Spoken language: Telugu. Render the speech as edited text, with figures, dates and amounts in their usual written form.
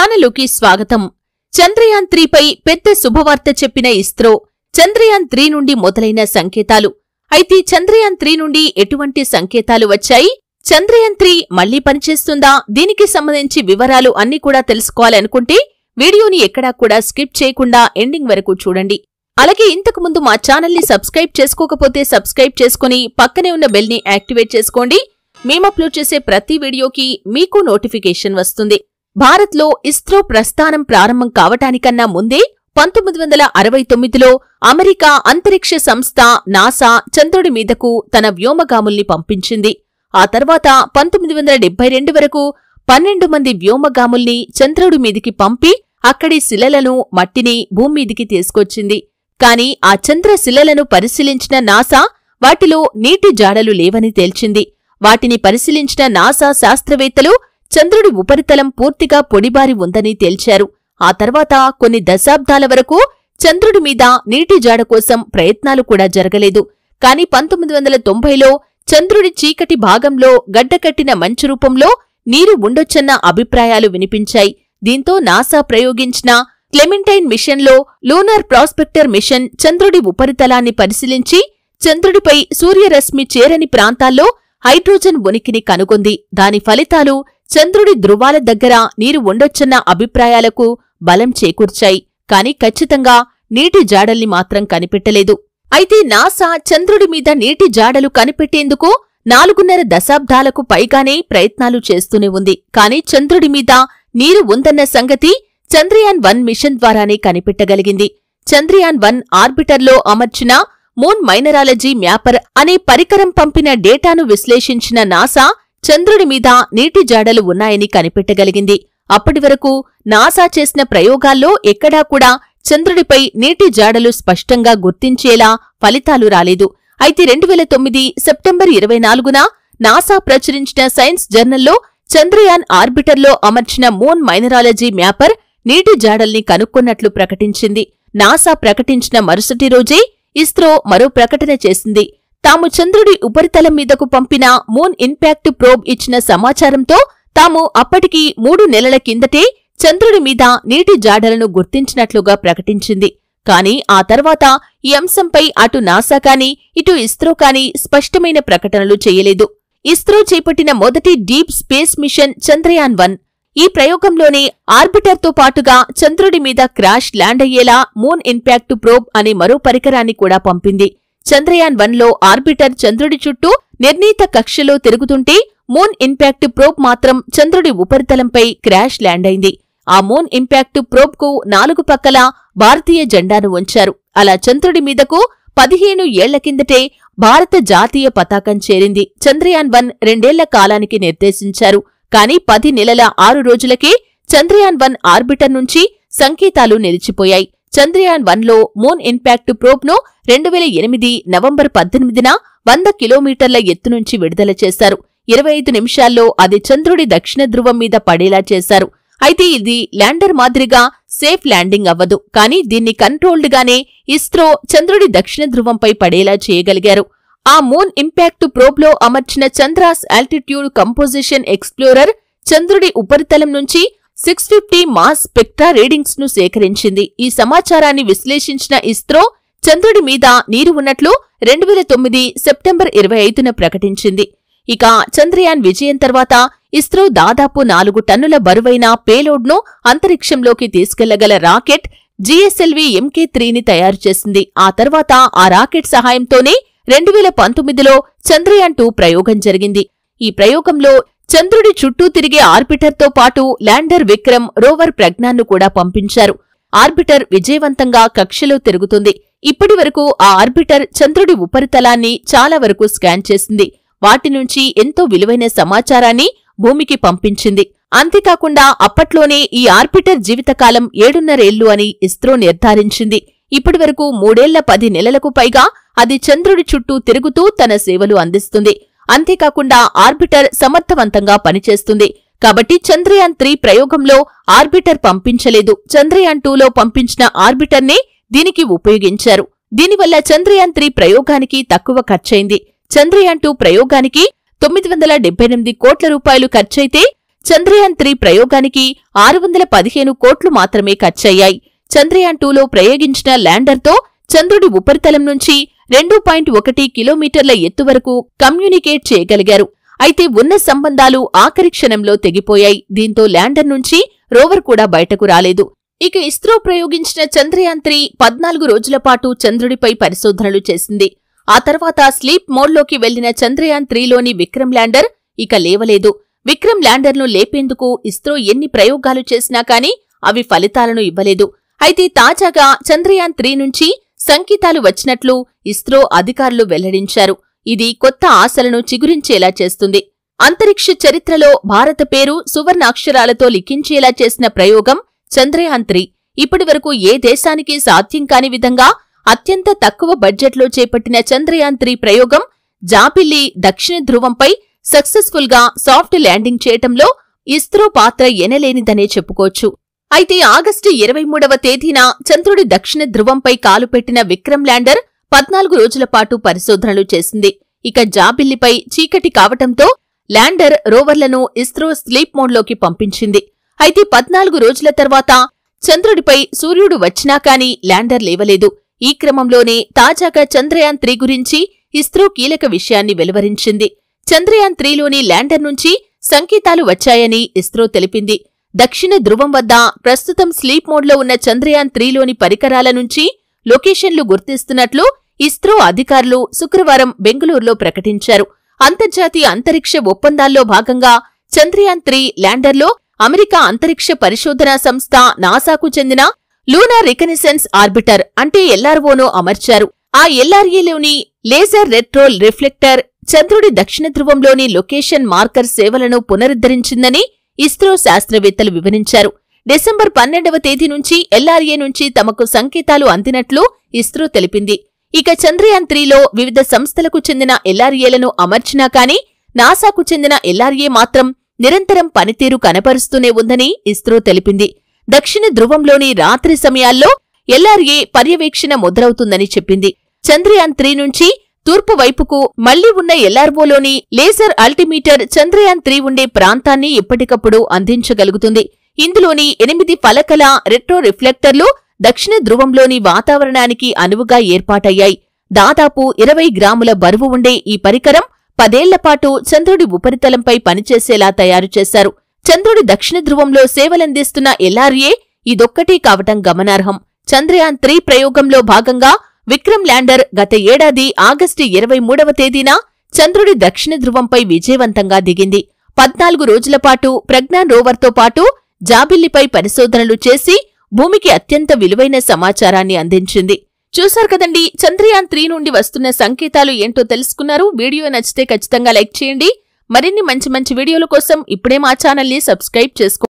ఛానలుకి స్వాగతం. చంద్రయాన్ 3 పై పెద్ద శుభవార్త చెప్పిన ఇస్రో. చంద్రయాన్ 3 నుండి మొదలైన సంకేతాలు. అయితే చంద్రయాన్ 3 నుండి ఎటువంటి సంకేతాలు వచ్చాయి? చంద్రయాన్ 3 మళ్లీ పనిచేస్తుందా? దీనికి సంబంధించి వివరాలు అన్నీ కూడా తెలుసుకోవాలనుకుంటే వీడియోని ఎక్కడా కూడా స్కిప్ చేయకుండా ఎండింగ్ వరకు చూడండి. అలాగే ఇంతకు ముందు మా ఛానల్ని సబ్స్క్రైబ్ చేసుకోకపోతే సబ్స్క్రైబ్ చేసుకుని పక్కనే ఉన్న బెల్ ని యాక్టివేట్ చేసుకోండి. మేము అప్లోడ్ చేసే ప్రతి వీడియోకి మీకు నోటిఫికేషన్ వస్తుంది. భారత్లో ఇస్రో ప్రస్థానం ప్రారంభం కావటానికన్నా ముందే 1969లో అమెరికా అంతరిక్ష సంస్థ నాసా చంద్రుడి మీదకు తన వ్యోమగాముల్ని పంపించింది. ఆ తర్వాత 1972 వరకు 12 మంది వ్యోమగాముల్ని చంద్రుడి మీదికి పంపి అక్కడి శిలలను, మట్టిని భూమ్మీదికి తీసుకొచ్చింది. కాని ఆ చంద్ర శిలలను పరిశీలించిన నాసా వాటిలో నీటి జాడలు లేవని తేల్చింది. వాటిని పరిశీలించిన నాసా శాస్త్రవేత్తలు చంద్రుడి ఉపరితలం పూర్తిగా పొడిబారి ఉందని తేల్చారు. ఆ తర్వాత కొన్ని దశాబ్దాల వరకు చంద్రుడి మీద నీటి జాడ కోసం ప్రయత్నాలు కూడా జరగలేదు. కాని 1990లో చంద్రుడి చీకటి భాగంలో గడ్డకట్టిన మంచు రూపంలో నీరు ఉండొచ్చన్న అభిప్రాయాలు వినిపించాయి. దీంతో నాసా ప్రయోగించిన క్లెమెంటైన్ మిషన్లో లూనార్ ప్రాస్పెక్టర్ మిషన్ చంద్రుడి ఉపరితలాన్ని పరిశీలించి చంద్రుడిపై సూర్యరశ్మి చేరని ప్రాంతాల్లో హైడ్రోజన్ ఉనికిని కనుగొంది. దాని ఫలితాలు చంద్రుడి ధృవాల దగ్గర నీరు ఉండొచ్చన్న అభిప్రాయాలకు బలం చేకూర్చాయి. కాని ఖచ్చితంగా నీటి జాడల్ని మాత్రం కనిపెట్టలేదు. అయితే నాసా చంద్రుడి మీద నీటి జాడలు కనిపెట్టేందుకు 4.5 దశాబ్దాలకు పైగానే ప్రయత్నాలు చేస్తూనే ఉంది. కాని చంద్రుడి మీద నీరు ఉందన్న సంగతి చంద్రయాన్ 1 మిషన్ ద్వారానే కనిపెట్టగలిగింది. చంద్రయాన్ 1 ఆర్బిటర్లో అమర్చిన మూన్ మైనరాలజీ మ్యాపర్ అనే పరికరం పంపిన డేటాను విశ్లేషించిన నాసా చంద్రుడి మీద నీటి జాడలు ఉన్నాయని కనిపెట్టగలిగింది. అప్పటి వరకు నాసా చేసిన ప్రయోగాల్లో ఎక్కడా కూడా చంద్రుడిపై నీటి జాడలు స్పష్టంగా గుర్తించేలా ఫలితాలు రాలేదు. అయితే 2009 సెప్టెంబర్ 24న నాసా ప్రచురించిన సైన్స్ జర్నల్లో చంద్రయాన్ ఆర్బిటర్లో అమర్చిన మూన్ మైనరాలజీ మ్యాపర్ నీటి జాడల్ని కనుక్కున్నట్లు ప్రకటించింది. నాసా ప్రకటించిన మరుసటి రోజే ఇస్రో మరో ప్రకటన చేసింది. తాము చంద్రుడి ఉపరితలం మీదకు పంపిన మూన్ ఇంపాక్ట్ ప్రోబ్ ఇచ్చిన సమాచారంతో తాము అప్పటికి 3 నెలల కిందటే చంద్రుడి మీద నీటి జాడలను గుర్తించినట్లుగా ప్రకటించింది. కాని ఆ తర్వాత ఈ అంశంపై అటు నాసా కాని ఇటు ఇస్రో కాని స్పష్టమైన ప్రకటనలు చేయలేదు. ఇస్రో చేపట్టిన మొదటి డీప్ స్పేస్ మిషన్ చంద్రయాన్ 1. ఈ ప్రయోగంలోనే ఆర్బిటర్తో పాటుగా చంద్రుడి మీద క్రాష్ ల్యాండ్ అయ్యేలా మూన్ ఇంపాక్ట్ ప్రోబ్ అనే మరో పరికరాన్ని కూడా పంపింది. చంద్రయాన్ 1లో ఆర్బిటర్ చంద్రుడి చుట్టూ నిర్ణీత కక్షలో తిరుగుతుంటే మూన్ ఇంపాక్ట్ ప్రోబ్ మాత్రం చంద్రుడి ఉపరితలంపై క్రాష్ ల్యాండ్ అయింది. ఆ మూన్ ఇంపాక్ట్ ప్రోబ్ కు 4 పక్కలా భారతీయ జెండాను ఉంచారు. అలా చంద్రుడి మీదకు 15 ఏళ్ల కిందటే భారత జాతీయ పతాకం చేరింది. చంద్రయాన్ 1 2 కాలానికి నిర్దేశించారు. కాని 10 నెలల 6 రోజులకే చంద్రయాన్ 1 ఆర్బిటర్ నుంచి సంకేతాలు నిలిచిపోయాయి. చంద్రయాన్ 1లో మూన్ ఇంపాక్ట్ ప్రోబ్ను 2008 నవంబర్ 18న 100 కిలోమీటర్ల ఎత్తు నుంచి విడుదల చేశారు. 25 నిమిషాల్లో అది చంద్రుడి దక్షిణ ధ్రువం మీద పడేలా చేశారు. అయితే ఇది ల్యాండర్ మాదిరిగా సేఫ్ ల్యాండింగ్ అవ్వదు. కాని దీన్ని కంట్రోల్డ్ గానే ఇస్రో చంద్రుడి దక్షిణ ధ్రువంపై పడేలా చేయగలిగారు. ఆ మూన్ ఇంపాక్ట్ ప్రోబ్లో అమర్చిన చంద్రాస్ ఆల్టిట్యూడ్ కంపోజిషన్ ఎక్స్ప్లోరర్ చంద్రుడి ఉపరితలం నుంచి 650 మాస్ స్పెక్ట్రా రీడింగ్స్ ను సేకరించింది. ఈ సమాచారాన్ని విశ్లేషించిన ఇస్రో చంద్రుడి మీద నీరు ఉన్నట్లు 2009 సెప్టెంబర్ 25న ప్రకటించింది. ఇక చంద్రయాన్ విజయం తర్వాత ఇస్రో దాదాపు 4 టన్నుల బరువైన పేలోడ్ను అంతరిక్షంలోకి తీసుకెళ్లగల రాకెట్ GSLV MK3ని తయారు చేసింది. ఆ తర్వాత ఆ రాకెట్ సహాయంతోనే 2019లో చంద్రయాన్ 2 ప్రయోగం జరిగింది. ఈ ప్రయోగంలో చంద్రుడి చుట్టూ తిరిగే ఆర్బిటర్తో పాటు ల్యాండర్ విక్రమ్, రోవర్ ప్రజ్ఞాన్ను కూడా పంపించారు. ఆర్బిటర్ విజయవంతంగా కక్షలో తిరుగుతుంది. ఇప్పటి వరకు ఆ ఆర్బిటర్ చంద్రుడి ఉపరితలాన్ని చాలా వరకు స్కాన్ చేసింది. వాటి నుంచి ఎంతో విలువైన సమాచారాన్ని భూమికి పంపించింది. అంతేకాకుండా అప్పట్లోనే ఈ ఆర్బిటర్ జీవితకాలం 7.5 ఏళ్లు అని ఇస్రో నిర్ధారించింది. ఇప్పటివరకు 3 ఏళ్ల 10 నెలలకు పైగా అది చంద్రుడి చుట్టూ తిరుగుతూ తన సేవలు అందిస్తుంది. అంతేకాకుండా ఆర్బిటర్ సమర్థవంతంగా పనిచేస్తుంది. కాబట్టి చంద్రయాన్ 3 ప్రయోగంలో ఆర్బిటర్ పంపించలేదు. చంద్రయాన్ 2లో పంపించిన ఆర్బిటర్నే దీనికి ఉపయోగించారు. దీనివల్ల చంద్రయాన్ 3 ప్రయోగానికి తక్కువ ఖర్చయింది. చంద్రయాన్ 2 ప్రయోగానికి 978 కోట్ల రూపాయలు ఖర్చయితే చంద్రయాన్ 3 ప్రయోగానికి 615 కోట్లు మాత్రమే ఖర్చయ్యాయి. చంద్రయాన్ 2లో ప్రయోగించిన ల్యాండర్తో చంద్రుడి ఉపరితలం నుంచి 2.1 కిలోమీటర్ల ఎత్తు వరకు కమ్యూనికేట్ చేయగలిగారు. అయితే ఉన్న సంబంధాలు ఆఖరి క్షణంలో తెగిపోయాయి. దీంతో ల్యాండర్ నుంచి రోవర్ కూడా బయటకు రాలేదు. ఇక ఇస్రో ప్రయోగించిన చంద్రయాన్ 3 14 రోజుల పాటు చంద్రుడిపై పరిశోధనలు చేసింది. ఆ తర్వాత స్లీప్ మోడ్లోకి వెళ్లిన చంద్రయాన్ 3లోని విక్రమ్ ల్యాండర్ ఇక లేవలేదు. విక్రమ్ ల్యాండర్ను లేపేందుకు ఇస్రో ఎన్ని ప్రయోగాలు చేసినా కానీ అవి ఫలితాలను ఇవ్వలేదు. అయితే తాజాగా చంద్రయాన్ 3 నుంచి సంకేతాలు వచ్చినట్లు ఇస్రో అధికారులు వెల్లడించారు. ఇది కొత్త ఆశలను చిగురించేలా చేస్తుంది. అంతరిక్ష చరిత్రలో భారత పేరు సువర్ణాక్షరాలతో లిఖించేలా చేసిన ప్రయోగం చంద్రయాన్ 3. ఇప్పటివరకు ఏ దేశానికి సాధ్యం కాని విధంగా అత్యంత తక్కువ బడ్జెట్లో చేపట్టిన చంద్రయాన్ 3 ప్రయోగం జాబిల్లి దక్షిణ ధ్రువంపై సక్సెస్ఫుల్ గా సాఫ్ట్ ల్యాండింగ్ చేయటంలో ఇస్రో పాత్ర ఎనలేనిదనే చెప్పుకోవచ్చు. అయితే ఆగస్టు 23వ తేదీన చంద్రుడి దక్షిణ ధ్రువంపై కాలుపెట్టిన విక్రమ్ ల్యాండర్ 14 రోజుల పాటు పరిశోధనలు చేసింది. ఇక జాబిల్లిపై చీకటి కావటంతో ల్యాండర్ రోవర్లను ఇస్రో స్లీప్ మోడ్లోకి పంపించింది. అయితే 14 రోజుల తర్వాత చంద్రుడిపై సూర్యుడు వచ్చినా కానీ ల్యాండర్ లేవలేదు. ఈ క్రమంలోనే తాజాగా చంద్రయాన్ 3 గురించి ఇస్రో కీలక విషయాన్ని వెలువరించింది. చంద్రయాన్ 3లోని ల్యాండర్ నుంచి సంకేతాలు వచ్చాయని ఇస్రో తెలిపింది. దక్షిణ ధ్రువం వద్ద ప్రస్తుతం స్లీప్ మోడ్లో ఉన్న చంద్రయాన్ 3లోని పరికరాల నుంచి లొకేషన్లు గుర్తిస్తున్నట్లు ఇస్రో అధికారులు శుక్రవారం బెంగళూరులో ప్రకటించారు. అంతర్జాతీయ అంతరిక్ష ఒప్పందాల్లో భాగంగా చంద్రయాన్ 3 ల్యాండర్లో అమెరికా అంతరిక్ష పరిశోధనా సంస్థ నాసాకు చెందిన లూనార్ రికనెసెన్స్ ఆర్బిటర్ అంటే ఎల్ఆర్ఓను అమర్చారు. ఆ ఎల్ఆర్ఏలోని లేజర్ రెట్రోల్ రిఫ్లెక్టర్ చంద్రుడి దక్షిణ ధ్రువంలోని లొకేషన్ మార్కర్ సేవలను పునరుద్ధరించిందని ఇస్రో శాస్త్రవేత్తలు వివరించారు. డిసెంబర్ 12వ తేదీ నుంచి ఎల్ఆర్ఏ నుంచి తమకు సంకేతాలు అందినట్లు ఇస్రో తెలిపింది. ఇక చంద్రయాన్ 3లో వివిధ సంస్థలకు చెందిన ఎల్ఆర్ఏలను అమర్చినా కానీ నాసాకు చెందిన ఎల్ఆర్ఏ మాత్రం నిరంతరం పనితీరు కనపరుస్తూనే ఉందని ఇస్రో తెలిపింది. దక్షిణ ధ్రువంలోని రాత్రి సమయాల్లో ఎల్ఆర్ఏ పర్యవేక్షణ మొదలవుతుందని చెప్పింది. చంద్రయాన్ 3 నుంచి తూర్పు వైపుకు మళ్లీ ఉన్న ఎల్ఆర్ఓలోని లేజర్ అల్టిమీటర్ చంద్రయాన్ 3 ఉండే ప్రాంతాన్ని ఎప్పటికప్పుడు అందించగలుగుతుంది. ఇందులోని 8 ఫలకల రెట్రో రిఫ్లెక్టర్లు దక్షిణ ధ్రువంలోని వాతావరణానికి అనువుగా ఏర్పాటయ్యాయి. దాదాపు 20 గ్రాముల బరువు ఉండే ఈ పరికరం 10 ఏళ్లపాటు చంద్రుడి ఉపరితలంపై పనిచేసేలా తయారు చేశారు. చంద్రుడి దక్షిణ ధ్రువంలో సేవలందిస్తున్న ఎల్ఆర్ఏ ఇదొక్కటే కావటం గమనార్హం. చంద్రయాన్ 3 ప్రయోగంలో భాగంగా విక్రమ్ ల్యాండర్ గత ఏడాది ఆగస్టు 23వ తేదీన చంద్రుడి దక్షిణ ధ్రువంపై విజయవంతంగా దిగింది. 14 రోజుల పాటు ప్రజ్ఞాన్ రోవర్తో పాటు జాబిల్లిపై పరిశోధనలు చేసి భూమికి అత్యంత విలువైన సమాచారాన్ని అందించింది. చూశారు కదండి, చంద్రయాన్ 3 నుండి వస్తున్న సంకేతాలు ఏంటో తెలుసుకున్నారు. వీడియో నచ్చితే ఖచ్చితంగా లైక్ చేయండి. మరిన్ని మంచి వీడియోల కోసం ఇప్పుడే మా ఛానల్ని సబ్స్క్రైబ్ చేసుకోండి.